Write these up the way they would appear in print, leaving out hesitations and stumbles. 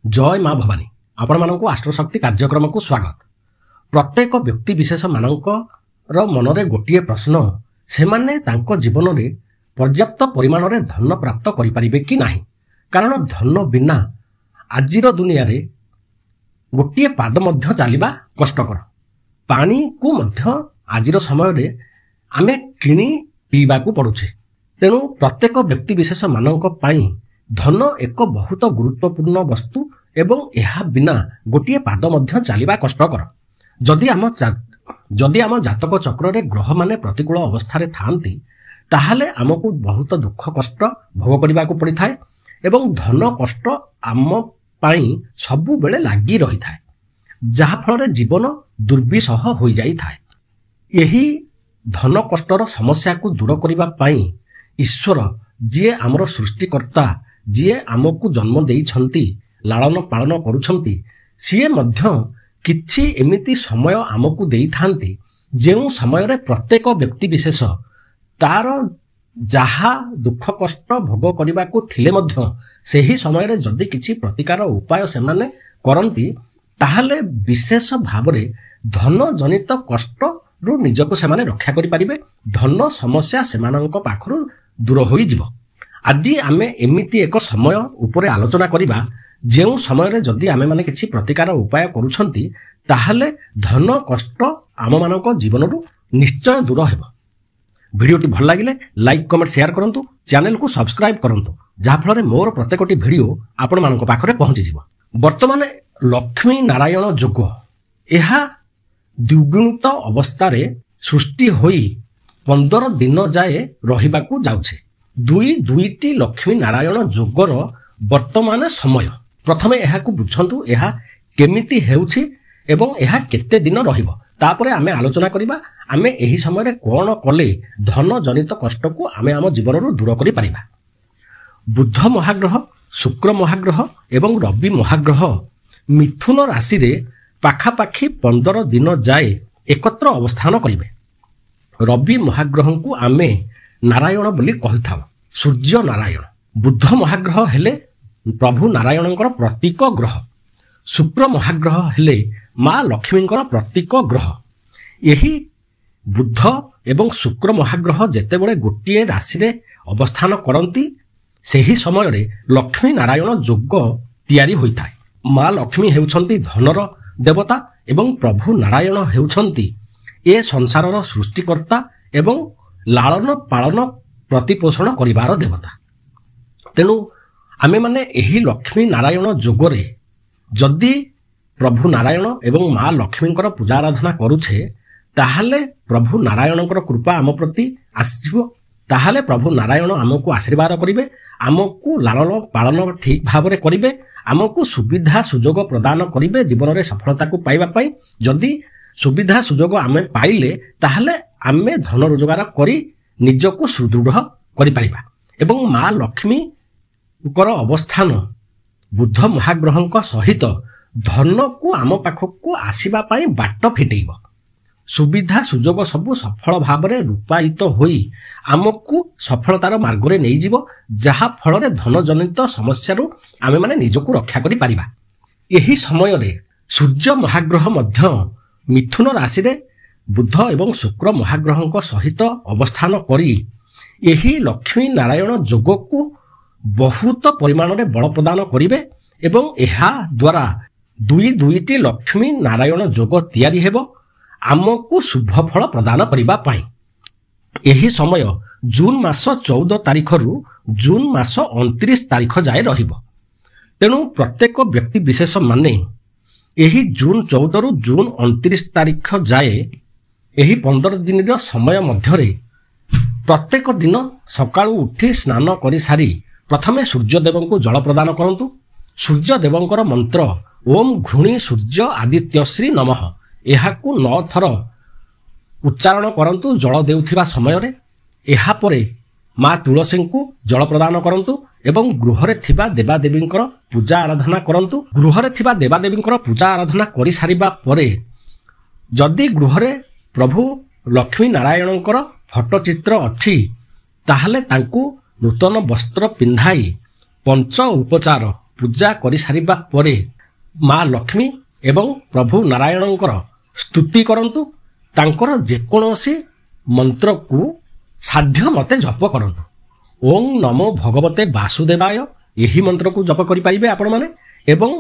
जय माँ भवानी आपण मानक आस्ट्रोशक्ति कार्यक्रम को स्वागत। प्रत्येक व्यक्ति विशेष मानकर मनरे गोटे प्रश्न से माने तांको जीवन में पर्याप्त परिमाण रे धन प्राप्त करि परिबे कि नाही। कारण धन बिना आजिर दुनिया रे गोटे पाद मध्य चलिबा कष्टकर। पानी को मध्य आजिर समय रे आमे किणी पीबा को पड़ुछे। तेणु प्रत्येक व्यक्ति विशेष मानक पाई धन एक बहुत गुरुत्वपूर्ण वस्तु एवं यह बिना गोटे पाद मध्य चलिबा कष्टकर। जदि आम जातक चक्र रे ग्रह माने प्रतिकूल अवस्था रे थांती ताहाले आमको बहुत दुख कष्ट भोग करबा को पड़ी थाए एवं धन कष्ट आम पाई सबु बेले लागी रही थाए, जहा फल रे जीवन दुर्विसह हो जाई थाए। यही धन कष्टर समस्या को दूर करबा पाई ईश्वर जिए आमर सृष्टिकर्ता जिए आमको जन्म देइछंती लालन पालन करुछंती सीए मध्य किछि एमिति समय आमको देई थांती जेउ समय रे प्रत्येक व्यक्ति विशेष तार जहा दुख कष्ट भोग करबा को थिले मध्य सेही समय रे जदि किछि प्रतिकार उपाय से माने करंती ताहाले विशेष भावरे धन जनित कष्ट रु निजको से माने रक्षा करि परिबे। धन समस्या सेमानंक पाखरु दूर होई जिवो। आज आमे एमिति एक समय उपरे आलोचना करिबा जेउ समय रे जदि आमे माने किछि प्रतिकार उपाय करूछंती ताहाले धन कष्ट आम मानक जीवन रु निश्चय दूर हेबो। वीडियोटी भल लागिले लाइक कमेंट शेयर करंतु, चैनल को सब्सक्राइब करंतु, जहा फल रे मोर प्रत्येकटी वीडियो आपण मानक पाखरे पहुंची जिवो। वर्तमान लक्ष्मी नारायण जोग एहा द्विगुणित अवस्था रे सृष्टि होई 15 दिन जाए रहिबाकू जाउछे। दुईटी लक्ष्मी नारायण जोगर वर्तमान समय प्रथमे एहाकू बुझंतु एहा केमिति हेउछि एवं एहा केते दिन रहिबो। तापरे आमे आलोचना करिबा आमे एही समय रे कोन कले धन जनित कष्ट को आमे आम जीवन रु दूर करि परिबा। बुध महाग्रह, शुक्र महाग्रह एवं रवि महाग्रह मिथुन राशि रे पाखापाखी 15 दिन जाए एकत्र अवस्थान करिवे। रवि महाग्रह को आमे नारायण बोली कहि थाउ, सूर्य नारायण। बुध महाग्रह हेले प्रभु नारायणଙ୍କର प्रतीक ग्रह। शुक्र महाग्रह हेले माँ लक्ष्मीଙ୍କର प्रतीक ग्रह। यही बुध एवं शुक्र महाग्रह जेतेबेले गोटिए राशि रे अवस्थान करंती सेही समय रे लक्ष्मी नारायण जोग तैयारी होइथाय। माँ लक्ष्मी हेउछंती धनर देवता एवं प्रभु नारायण हेउछंती ए संसारर सृष्टिकर्ता एवं लालन पालन प्रतिपोषण करिवार देवता। तेणु आमे माने एही लक्ष्मी नारायण जोगरे जदि प्रभु नारायण एवं माँ लक्ष्मीଙ୍କର पूजा आराधना करूछे ताहाले प्रभु नारायणଙ୍କର कृपा आम प्रति आसीबो। ताहाले प्रभु नारायण आमको आशीर्वाद करिवे, आमको लालन पालन ठीक भावरे करिवे, आमको सुविधा सुजोग प्रदान करिवे जीवन रे सफलता को पाइबा पई। जदि सुविधा सुजोग आमे पाइले ताहाले आमे धन रोजगार करी निजको सुदृढ़ करि परिबा। एवं माँ लक्ष्मी कर अवस्थान बुध महाग्रहଙ୍କ सहित धन को आम पाखक आसीबा पई बाट फिटेइबो। सुविधा सुजोग सबु सफल भावरे रूपायित होई आमको सफलतार मार्ग रे नै जिवो, जहा फल रे धन जनित समस्या रु आमे माने निजको रक्षा करि परिबा। एही समय रे सूर्य महाग्रह मध्य मिथुन राशि रे बुध एवं शुक्र महाग्रहଙ୍କ सहित अवस्थान करी एही लक्ष्मी नारायण जोग को बहुत परिमाण रे बल प्रदान करिवे एवं एहा द्वारा दुईटी लक्ष्मी नारायण जोग तैयारी हेबो आमको शुभ फल प्रदान करिबा पाई। एही समय जून मास 14 तारिख रु जून मास 29 तारिख जाए रहिबो। तेणु प्रत्येक व्यक्ति विशेष माने एही जून 14 रु जून 29 तारिख जाए एही 15 दिन समय मध्य प्रत्येक दिन सकाळु उठी स्नान करि सारी प्रथमे सूर्यदेव को जल प्रदान करंतु। सूर्यदेवଙ୍କର मंत्र ओम घृणी सूर्य आदित्यश्री नमः एहाकू 9 थर उच्चारण करंतु जल देउथिबा समय रे। एहा परे माँ तुलसी को जल प्रदान करंतु एवं गृह रे थिबा देवादेवींकर पूजा आराधना करंतु। गृह रे थिबा देवादेवींकर पूजा आराधना करि सारिबा परे जदि गृह रे प्रभु लक्ष्मी नारायणଙ୍କର फोटो चित्र अछि ताहाले तांकू नूतन वस्त्र पिंधाई पंच उपचार ପୂଜା କରିସାରିବା ପରେ ମା ଲକ୍ଷ୍ମୀ ଏବଂ ପ୍ରଭୁ ନାରାୟଣଙ୍କର ସ୍ତୁତି କରନ୍ତୁ। ତାଙ୍କର ଯେକୌଣସି ମନ୍ତ୍ରକୁ ସାଧ୍ୟ ମତେ ଜପ କରନ୍ତୁ। ଓಂ ନମୋ ଭଗବତେ ବାସୁଦେବାୟ ଏହି ମନ୍ତ୍ରକୁ ଜପ କରିପାରିବେ ଆପଣମାନେ, ଏବଂ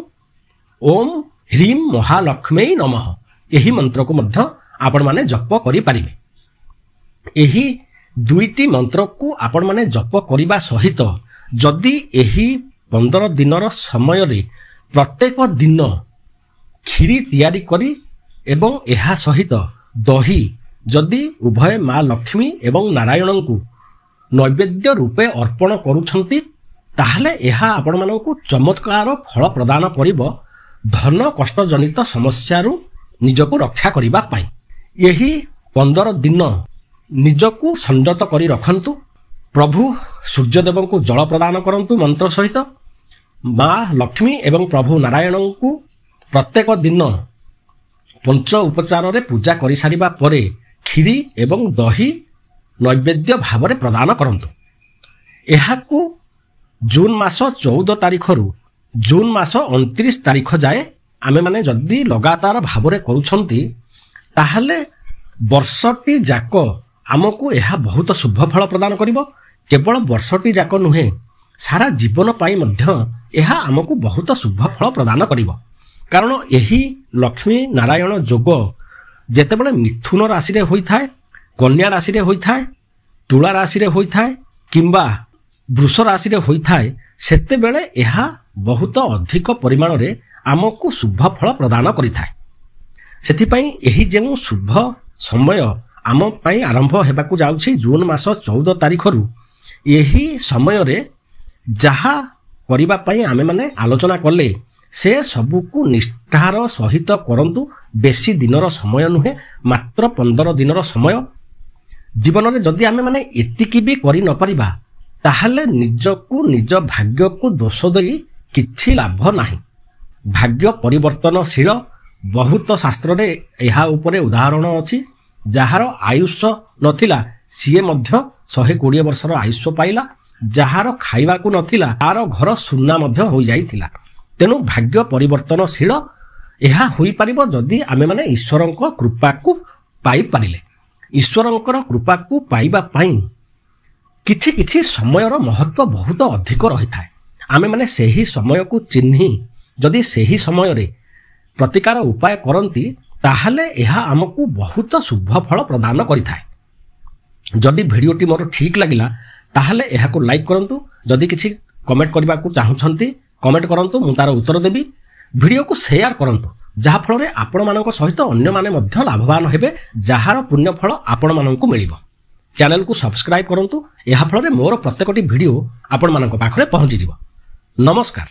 ଓಂ ହ୍ରୀಂ ମହାଲକ୍ଷ୍ମୀ ନମଃ ଏହି ମନ୍ତ୍ରକୁ ମଧ୍ୟ ଆପଣମାନେ ଜପ କରିପାରିବେ। ଏହି ଦୁଇଟି ମନ୍ତ୍ରକୁ ଆପଣମାନେ ଜପ କରିବା ସହିତ ଯଦି ଏହି 15 ଦିନର ସମୟରେ ପ୍ରତ୍ୟେକ ଦିନ କ୍ଷୀରି ତିଆରି କରି ଏବଂ ଏହା ସହିତ ଦହି ଯଦି ଉଭୟ ମା ଲକ୍ଷ୍ମୀ ଏବଂ ନାରାୟଣଙ୍କୁ ନୈବେଦ୍ୟ ରୂପେ ଅର୍ପଣ କରୁଛନ୍ତି, ତାହେଲେ ଏହା ଆପଣମାନଙ୍କୁ ଚମତ୍କାର ଫଳ ପ୍ରଦାନ କରିବ ଧନ କଷ୍ଟଜନିତ ସମସ୍ୟାରୁ ନିଜକୁ ରକ୍ଷା କରିବା ପାଇଁ। ଏହି 15 ଦିନ ନିଜକୁ ସଂଯତ କରି ରଖନ୍ତୁ। ପ୍ରଭୁ ସୂର୍ଯ୍ୟଦେବଙ୍କୁ ଜଳ ପ୍ରଦାନ କରନ୍ତୁ ମନ୍ତ୍ର ସହିତ। ମା ଲକ୍ଷ୍ମୀ ଏବଂ ପ୍ରଭୁ ନାରାୟଣଙ୍କୁ ପ୍ରତ୍ୟେକ ଦିନ ପଞ୍ଚ ଉପଚାରରେ ପୂଜା କରିସାରିବା ପରେ କ୍ଷୀରି ଏବଂ ଦହି ନୈବେଦ୍ୟ ଭାବରେ ପ୍ରଦାନ କରନ୍ତୁ। ଏହାକୁ ଜୁନ୍ ମାସ 14 ତାରିଖରୁ ଜୁନ୍ ମାସ 29 ତାରିଖ ଯାଏ ଆମେମାନେ ଯଦି ଲଗାତାର ଭାବରେ କରୁଛନ୍ତି, ତାହେଲେ ବର୍ଷଟି ଯାକ ଆମକୁ ଏହା ବହୁତ ଶୁଭ ଫଳ ପ୍ରଦାନ କରିବ। କେବଳ ବର୍ଷଟି ଯାକ ନୁହେଁ, ସାରା ଜୀବନ ପାଇଁ ମଧ୍ୟ ଏହା ଆମକୁ ବହୁତ ଶୁଭ ଫଳ ପ୍ରଦାନ କରିବ। କାରଣ ଏହି ଲକ୍ଷ୍ମୀ ନାରାୟଣ ଯୋଗ ଯେତେବେଳେ ମିଥୁନ ରାଶିରେ ହୋଇଥାଏ, କନ୍ୟା ରାଶିରେ ହୋଇଥାଏ, ତୁଳା ରାଶିରେ ହୋଇଥାଏ କିମ୍ବା ବୃଷ ରାଶିରେ ହୋଇଥାଏ, ସେତେବେଳେ ଏହା ବହୁତ ଅଧିକ ପରିମାଣରେ ଆମକୁ ଶୁଭ ଫଳ ପ୍ରଦାନ କରିଥାଏ। ସେଥିପାଇଁ ଏହି ଯେଉଁ ଶୁଭ ସମୟ ଆମ ପାଇଁ ଆରମ୍ଭ ହେବାକୁ ଯାଉଛି ଜୁନ୍ ମାସ 14 ତାରିଖରୁ, ଏହି ସମୟରେ ଯାହା କରିବା ପାଇଁ ଆମେମାନେ ଆଲୋଚନା କଲେ ସେ ସବୁକୁ ନିଷ୍ଠାର ସହିତ କରନ୍ତୁ। ବେଶୀ ଦିନର ସମୟ ନୁହେଁ, ମାତ୍ର 15 ଦିନର ସମୟ। ଜୀବନରେ ଯଦି ଆମେମାନେ ଏତିକି ବି କରି ନପାରିବା, ତାହେଲେ ନିଜକୁ ନିଜ ଭାଗ୍ୟକୁ ଦୋଷ ଦେଇ କିଛି ଲାଭ ନାହିଁ। ଭାଗ୍ୟ ପରିବର୍ତ୍ତନଶୀଳ। ବହୁତ ଶାସ୍ତ୍ରରେ ଏହା ଉପରେ ଉଦାହରଣ ଅଛି। ଯାହାର ଆୟୁଷ ନଥିଲା ସିଏ ମଧ୍ୟ 120 ବର୍ଷର ଆୟୁଷ ପାଇଲା। ଯାହାର ଖାଇବାକୁ ନଥିଲା ତାର ଘର ସୁନା ମଧ୍ୟ ହୋଇଯାଇଥିଲା। ତେଣୁ ଭାଗ୍ୟ ପରିବର୍ତ୍ତନଶୀଳ। ଏହା ହୋଇପାରିବ ଯଦି ଆମେମାନେ ଈଶ୍ୱରଙ୍କ କୃପାକୁ ପାଇପାରିଲେ। ଈଶ୍ୱରଙ୍କର କୃପାକୁ ପାଇବା ପାଇଁ କିଛି କିଛି ସମୟର ମହତ୍ଵ ବହୁତ ଅଧିକ ରହିଥାଏ। ଆମେମାନେ ସେହି ସମୟକୁ ଚିହ୍ନି ଯଦି ସେହି ସମୟରେ ପ୍ରତିକାର ଉପାୟ କରନ୍ତି, ତାହେଲେ ଏହା ଆମକୁ ବହୁତ ଶୁଭ ଫଳ ପ୍ରଦାନ କରିଥାଏ। ଯଦି ଭିଡ଼ିଓଟି ମୋର ଠିକ୍ ଲାଗିଲା, ତାହେଲେ ଏହାକୁ ଲାଇକ୍ କରନ୍ତୁ। ଯଦି କିଛି କମେଣ୍ଟ କରିବାକୁ ଚାହୁଁଛନ୍ତି, କମେଣ୍ଟ କରନ୍ତୁ, ମୁଁ ତାର ଉତ୍ତର ଦେବି। ଭିଡ଼ିଓକୁ ସେୟାର କରନ୍ତୁ, ଯାହାଫଳରେ ଆପଣମାନଙ୍କ ସହିତ ଅନ୍ୟମାନେ ମଧ୍ୟ ଲାଭବାନ ହେବେ, ଯାହାର ପୁଣ୍ୟଫଳ ଆପଣମାନଙ୍କୁ ମିଳିବ। ଚ୍ୟାନେଲକୁ ସବସ୍କ୍ରାଇବ୍ କରନ୍ତୁ, ଏହାଫଳରେ ମୋର ପ୍ରତ୍ୟେକଟି ଭିଡ଼ିଓ ଆପଣମାନଙ୍କ ପାଖରେ ପହଞ୍ଚିଯିବ। ନମସ୍କାର।